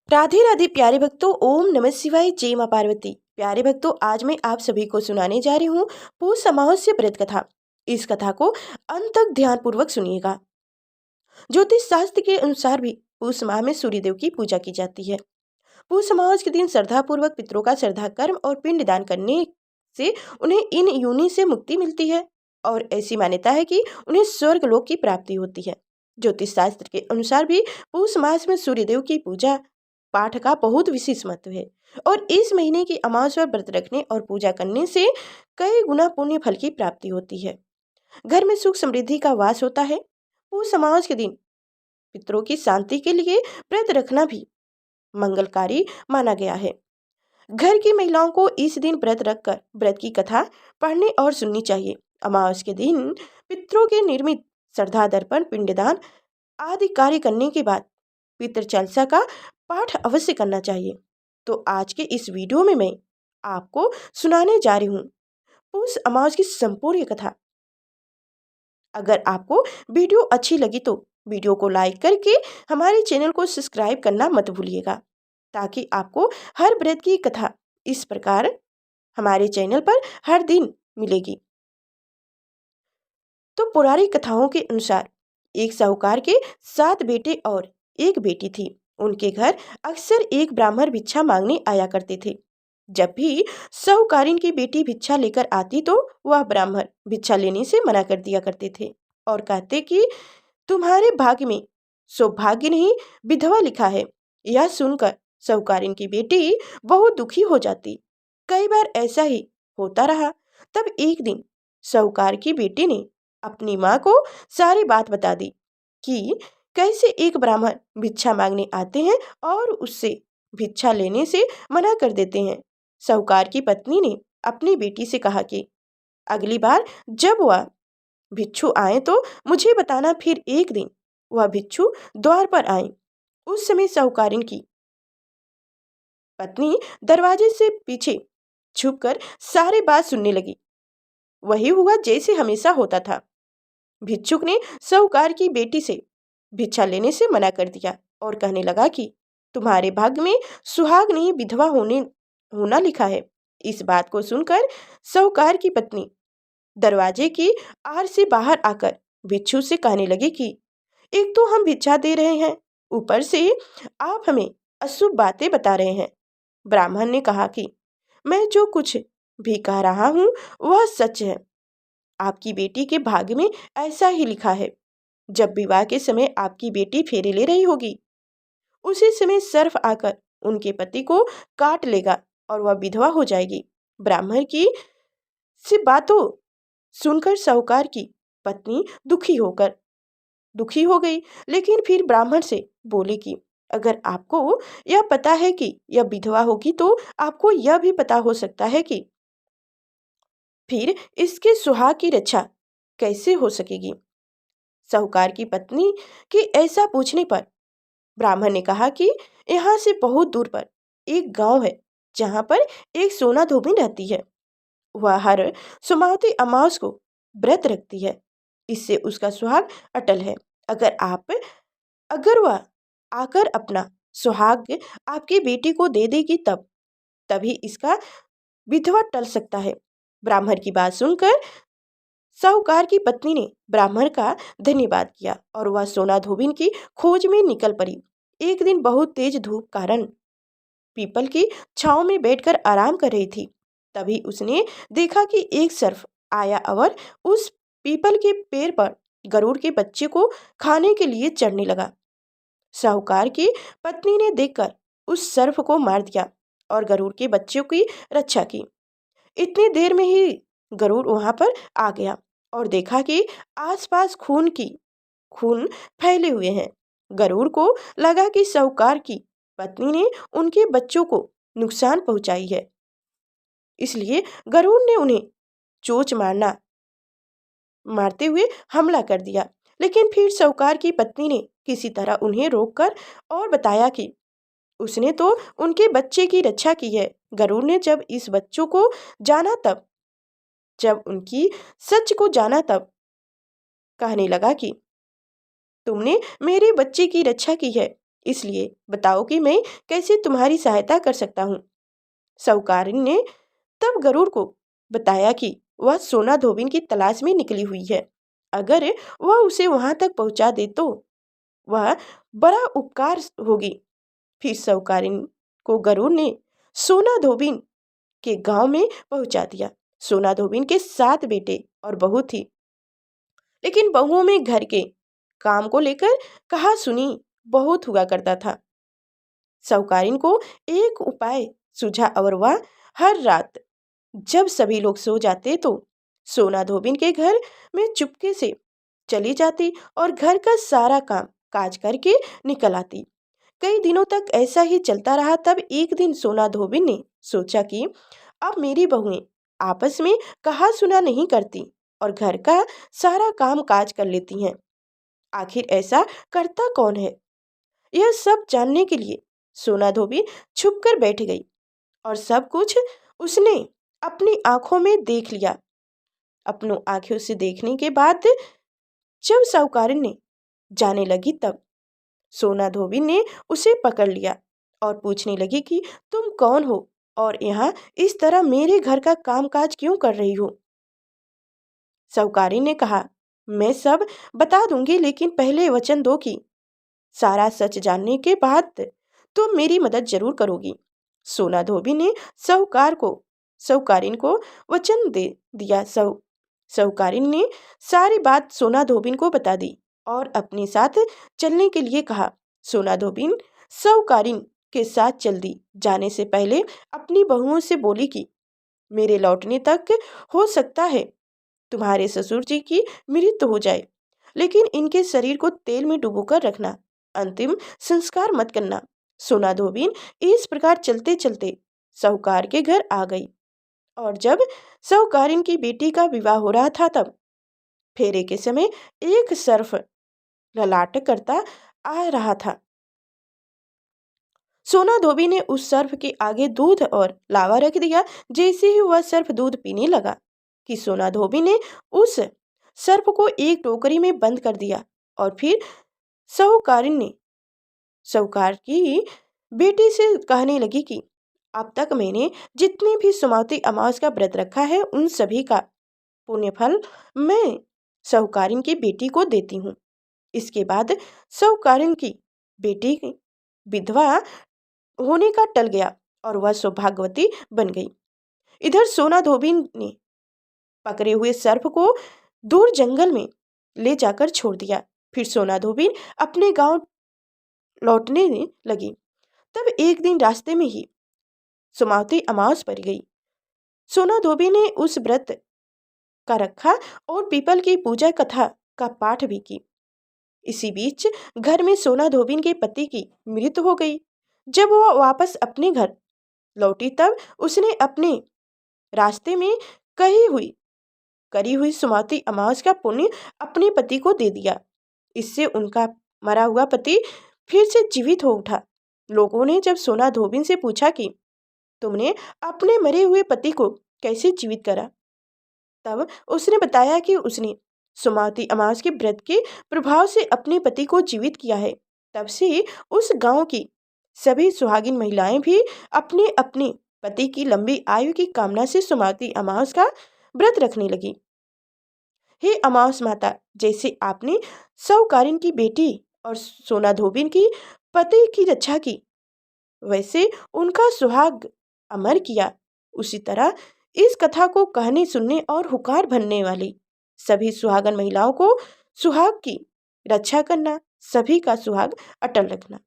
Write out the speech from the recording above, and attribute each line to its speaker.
Speaker 1: राधे राधे प्यारे भक्तों, ओम नमः शिवाय, जय मां पार्वती। प्यारे भक्तों, आज मैं आप सभी को सुनाने जा रही हूँ पौष अमावस्या व्रत कथा। इस कथा को अंत तक ध्यान पूर्वक सुनिएगा। ज्योतिष शास्त्र के अनुसार भी पौष माह में सूर्यदेव की पूजा की जाती है। पौष अमावस्या के दिन श्रद्धा पूर्वक पितरों का श्रद्धा कर्म और पिंड दान करने से उन्हें इन योनि से मुक्ति मिलती है और ऐसी मान्यता है कि उन्हें स्वर्ग लोक की प्राप्ति होती है। ज्योतिष शास्त्र के अनुसार भी पौष मास में सूर्यदेव की पूजा पाठ का बहुत विशेष महत्व है और इस महीने की अमावस्या पर व्रत रखने और पूजा करने से कई गुना पुण्य फल की प्राप्ति होती है। घर में सुख समृद्धि का वास होता है। पौष अमावस्या के दिन पितरों की शांति के लिए व्रत रखना भी मंगलकारी माना गया है। घर की महिलाओं को इस दिन व्रत रखकर व्रत की कथा पढ़ने और सुननी चाहिए। अमावस्या के दिन पितरों के निर्मित श्रद्धा दर्पण पिंडदान आदि कार्य करने के बाद पितृ चालीसा का पाठ अवश्य करना चाहिए। तो आज के इस वीडियो में मैं आपको सुनाने जा रही हूँ पौष अमावस्या की संपूर्ण कथा। अगर आपको वीडियो अच्छी लगी तो वीडियो को लाइक करके हमारे चैनल को सब्सक्राइब करना मत भूलिएगा, ताकि आपको हर व्रत की कथा इस प्रकार हमारे चैनल पर हर दिन मिलेगी। तो पौराणिक कथाओं के अनुसार एक साहूकार के 7 बेटे और एक बेटी थी। उनके घर अक्सर एक ब्राह्मण भिक्षा मांगने आया करते थे। जब भी साहूकारिन की बेटी भिक्षा लेकर आती तो वह ब्राह्मण भिक्षा लेने से मना कर दिया करते थे और कहते कि तुम्हारे भाग्य में सौभाग्य नहीं विधवा लिखा है। यह सुनकर साहूकारिन की बेटी बहुत दुखी हो जाती। कई बार ऐसा ही होता रहा। तब एक दिन साहूकार की बेटी ने अपनी माँ को सारी बात बता दी कि कैसे एक ब्राह्मण भिक्षा मांगने आते हैं और उससे भिक्षा लेने से मना कर देते हैं। साहूकार की पत्नी ने अपनी बेटी से कहा कि अगली बार जब वह भिक्षु आए तो मुझे बताना। फिर एक दिन वह भिक्षु द्वार पर आए। उस समय साहूकारिन की पत्नी दरवाजे से पीछे छुपकर सारी बात सुनने लगी। वही हुआ जैसे हमेशा होता था। भिक्षुक ने साहूकार की बेटी से भिक्षा लेने से मना कर दिया और कहने लगा कि तुम्हारे भाग्य में सुहाग नहीं विधवा होना लिखा है। इस बात को सुनकर साहूकार की पत्नी दरवाजे की आड़ से बाहर आकर भिक्षु से कहने लगी कि एक तो हम भिक्षा दे रहे हैं, ऊपर से आप हमें अशुभ बातें बता रहे हैं। ब्राह्मण ने कहा कि मैं जो कुछ भी कह रहा हूँ वह सच है। आपकी बेटी के भाग्य में ऐसा ही लिखा है। जब विवाह के समय आपकी बेटी फेरे ले रही होगी, उसी समय सर्प आकर उनके पति को काट लेगा और वह विधवा हो जाएगी। ब्राह्मण की सी बातों सुनकर साहूकार की पत्नी दुखी हो गई, लेकिन फिर ब्राह्मण से बोली कि अगर आपको यह पता है कि यह विधवा होगी तो आपको यह भी पता हो सकता है कि फिर इसके सुहाग की रक्षा कैसे हो सकेगी। साहूकार की पत्नी के ऐसा पूछने पर ब्राह्मण ने कहा कि यहाँ से बहुत दूर पर एक गांव है जहाँ पर एक सोना धोबी रहती है। वह हर सोमवती अमावस को व्रत रखती है। इससे उसका सुहाग अटल है। अगर वह आकर अपना सुहाग आपकी बेटी को दे देगी तभी इसका विधवा टल सकता है। ब्राह्मण की बात सुनकर साहूकार की पत्नी ने ब्राह्मण का धन्यवाद किया और वह सोना धोबिन की खोज में निकल पड़ी। एक दिन बहुत तेज धूप कारण पीपल की छांव में बैठकर आराम कर रही थी। तभी उसने देखा कि एक सर्प आया और उस पीपल के पेड़ पर गरुड़ के बच्चे को खाने के लिए चढ़ने लगा। साहूकार की पत्नी ने देखकर उस सर्प को मार दिया और गरुड़ के बच्चे की रक्षा की। इतनी देर में ही गरुड़ वहां पर आ गया और देखा कि आसपास खून फैले हुए हैं। गरुड़ को लगा कि साहूकार की पत्नी ने उनके बच्चों को नुकसान पहुंचाई है, इसलिए गरुड़ ने उन्हें चोंच मारते हुए हमला कर दिया। लेकिन फिर साहूकार की पत्नी ने किसी तरह उन्हें रोककर और बताया कि उसने तो उनके बच्चे की रक्षा की है। गरुड़ ने जब उनकी सच को जाना तब कहने लगा कि तुमने मेरे बच्चे की रक्षा की है, इसलिए बताओ कि मैं कैसे तुम्हारी सहायता कर सकता हूँ। साहूकारिन ने तब गरुड़ को बताया कि वह सोना धोबिन की तलाश में निकली हुई है। अगर वह उसे वहां तक पहुंचा दे तो वह बड़ा उपकार होगी। फिर साहूकारिन को गरुड़ ने सोना धोबिन के गांव में पहुंचा दिया। सोना धोबिन के 7 बेटे और बहू थी, लेकिन बहुओं में घर के काम को लेकर कहा सुनी बहुत हुआ करता था। साहूकारिन को एक उपाय सूझा और वह हर रात जब सभी लोग सो जाते तो सोना धोबिन के घर में चुपके से चली जाती और घर का सारा काम काज करके निकल आती। कई दिनों तक ऐसा ही चलता रहा। तब एक दिन सोना धोबिन ने सोचा कि अब मेरी बहुएं आपस में कहा सुना नहीं करती और घर का सारा काम काज कर लेती हैं। आखिर ऐसा करता कौन है? यह सब जानने के लिए सोना धोबी छुप कर बैठ गई और सब कुछ उसने अपनी आंखों में देख लिया। अपनों आंखों से देखने के बाद जब साहूकारिन ने जाने लगी तब सोना धोबी ने उसे पकड़ लिया और पूछने लगी कि तुम कौन हो और यहाँ इस तरह मेरे घर का कामकाज क्यों कर रही हो? साहूकारिन ने कहा, मैं सब बता दूंगी, लेकिन पहले वचन दो कि सारा सच जानने के बाद तुम मेरी मदद जरूर करोगी। सोना धोबी ने साहूकारिन को वचन दे दिया। साहूकारिन ने सारी बात सोना धोबिन को बता दी और अपने साथ चलने के लिए कहा। सोना धोबिन साहूकारिन के साथ चल दी। जाने से पहले अपनी बहुओं से बोली कि मेरे लौटने तक हो सकता है तुम्हारे ससुर जी की मृत्यु हो जाए, लेकिन इनके शरीर को तेल में डुबोकर रखना, अंतिम संस्कार मत करना। सोना धोबिन इस प्रकार चलते चलते साहूकार के घर आ गई और जब साहूकारिन की बेटी का विवाह हो रहा था तब फेरे के समय एक सर्प ललाट करता आ रहा था। सोना धोबी ने उस सर्प के आगे दूध और लावा रख दिया। जैसे ही वह सर्प दूध पीने लगा कि सोना धोबी ने उस सर्प को एक टोकरी में बंद कर दिया और फिर साहूकार की बेटी से कहने लगी कि अब तक मैंने जितने भी सुमावती अमावस का व्रत रखा है उन सभी का पुण्यफल मैं साहूकारिन की बेटी को देती हूँ। इसके बाद साहूकारिन की बेटी विधवा होने का टल गया और वह सौभाग्यवती बन गई। इधर सोना धोबिन ने पकड़े हुए सर्प को दूर जंगल में ले जाकर छोड़ दिया। फिर सोना धोबिन अपने गांव लौटने लगी। तब एक दिन रास्ते में ही सुमावती अमावस पड़ गई। सोना धोबी ने उस व्रत का रखा और पीपल की पूजा कथा का पाठ भी की। इसी बीच घर में सोना धोबिन के पति की मृत्यु हो गई। जब वह वापस अपने घर लौटी तब उसने अपने रास्ते में करी हुई सुमावती अमावस का पुण्य अपने पति को दे दिया। इससे उनका मरा हुआ पति फिर से जीवित हो उठा। लोगों ने जब सोना धोबिन से पूछा कि तुमने अपने मरे हुए पति को कैसे जीवित करा, तब उसने बताया कि उसने सुमावती अमावस के व्रत के प्रभाव से अपने पति को जीवित किया है। तब से उस गांव की सभी सुहागिन महिलाएं भी अपने अपने पति की लंबी आयु की कामना से सुमावती अमावस का व्रत रखने लगी। हे अमावस माता, जैसे आपने साहूकारिन की बेटी और सोना धोबिन की पति की रक्षा की, वैसे उनका सुहाग अमर किया, उसी तरह इस कथा को कहने सुनने और हुकार भरने वाली सभी सुहागन महिलाओं को सुहाग की रक्षा करना, सभी का सुहाग अटल रखना।